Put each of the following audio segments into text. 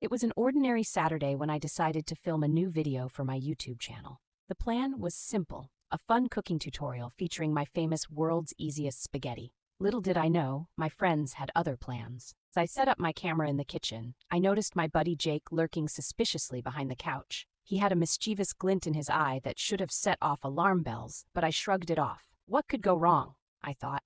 It was an ordinary Saturday when I decided to film a new video for my YouTube channel. The plan was simple, a fun cooking tutorial featuring my famous world's easiest spaghetti. Little did I know, my friends had other plans. As I set up my camera in the kitchen, I noticed my buddy Jake lurking suspiciously behind the couch. He had a mischievous glint in his eye that should have set off alarm bells, but I shrugged it off. What could go wrong? I thought.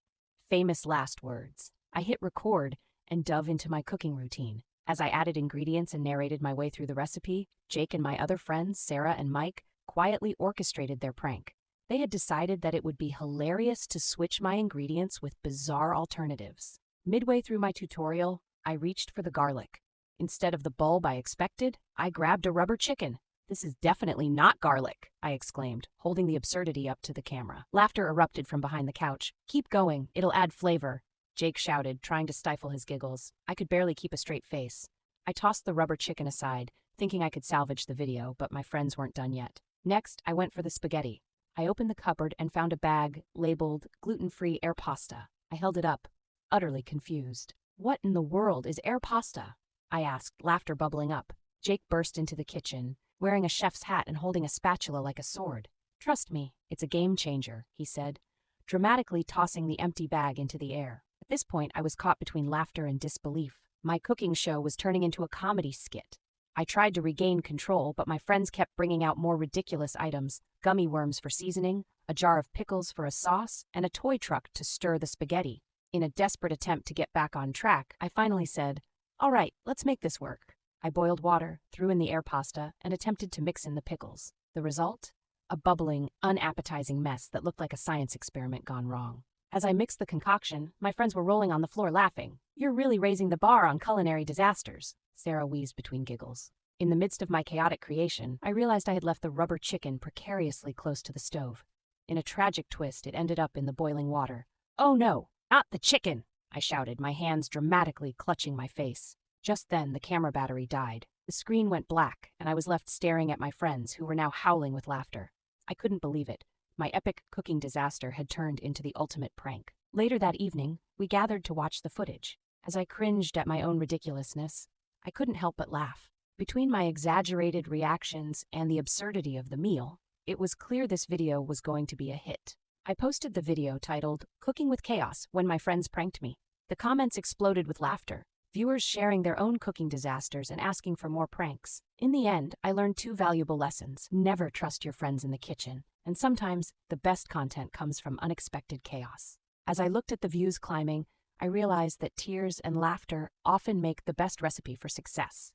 Famous last words. I hit record and dove into my cooking routine. As I added ingredients and narrated my way through the recipe, Jake and my other friends, Sarah and Mike, quietly orchestrated their prank. They had decided that it would be hilarious to switch my ingredients with bizarre alternatives. Midway through my tutorial, I reached for the garlic. Instead of the bulb I expected, I grabbed a rubber chicken. "This is definitely not garlic," I exclaimed, holding the absurdity up to the camera. Laughter erupted from behind the couch. "Keep going, it'll add flavor," Jake shouted, trying to stifle his giggles. I could barely keep a straight face. I tossed the rubber chicken aside, thinking I could salvage the video, but my friends weren't done yet. Next, I went for the spaghetti. I opened the cupboard and found a bag labeled gluten-free air pasta. I held it up, utterly confused. "What in the world is air pasta?" I asked, laughter bubbling up. Jake burst into the kitchen, wearing a chef's hat and holding a spatula like a sword. "Trust me, it's a game changer," he said, dramatically tossing the empty bag into the air. At this point, I was caught between laughter and disbelief. My cooking show was turning into a comedy skit. I tried to regain control, but my friends kept bringing out more ridiculous items: gummy worms for seasoning, a jar of pickles for a sauce, and a toy truck to stir the spaghetti. In a desperate attempt to get back on track, I finally said, "All right, let's make this work." I boiled water, threw in the air pasta, and attempted to mix in the pickles. The result? A bubbling, unappetizing mess that looked like a science experiment gone wrong. As I mixed the concoction, my friends were rolling on the floor laughing. "You're really raising the bar on culinary disasters," Sarah wheezed between giggles. In the midst of my chaotic creation, I realized I had left the rubber chicken precariously close to the stove. In a tragic twist, it ended up in the boiling water. "Oh no, not the chicken!" I shouted, my hands dramatically clutching my face. Just then, the camera battery died. The screen went black, and I was left staring at my friends, who were now howling with laughter. I couldn't believe it. My epic cooking disaster had turned into the ultimate prank. Later that evening, we gathered to watch the footage. As I cringed at my own ridiculousness, I couldn't help but laugh. Between my exaggerated reactions and the absurdity of the meal, it was clear this video was going to be a hit. I posted the video titled, "Cooking with Chaos When My Friends Pranked Me." The comments exploded with laughter, viewers sharing their own cooking disasters and asking for more pranks. In the end, I learned two valuable lessons. Never trust your friends in the kitchen, and sometimes the best content comes from unexpected chaos. As I looked at the views climbing, I realized that tears and laughter often make the best recipe for success.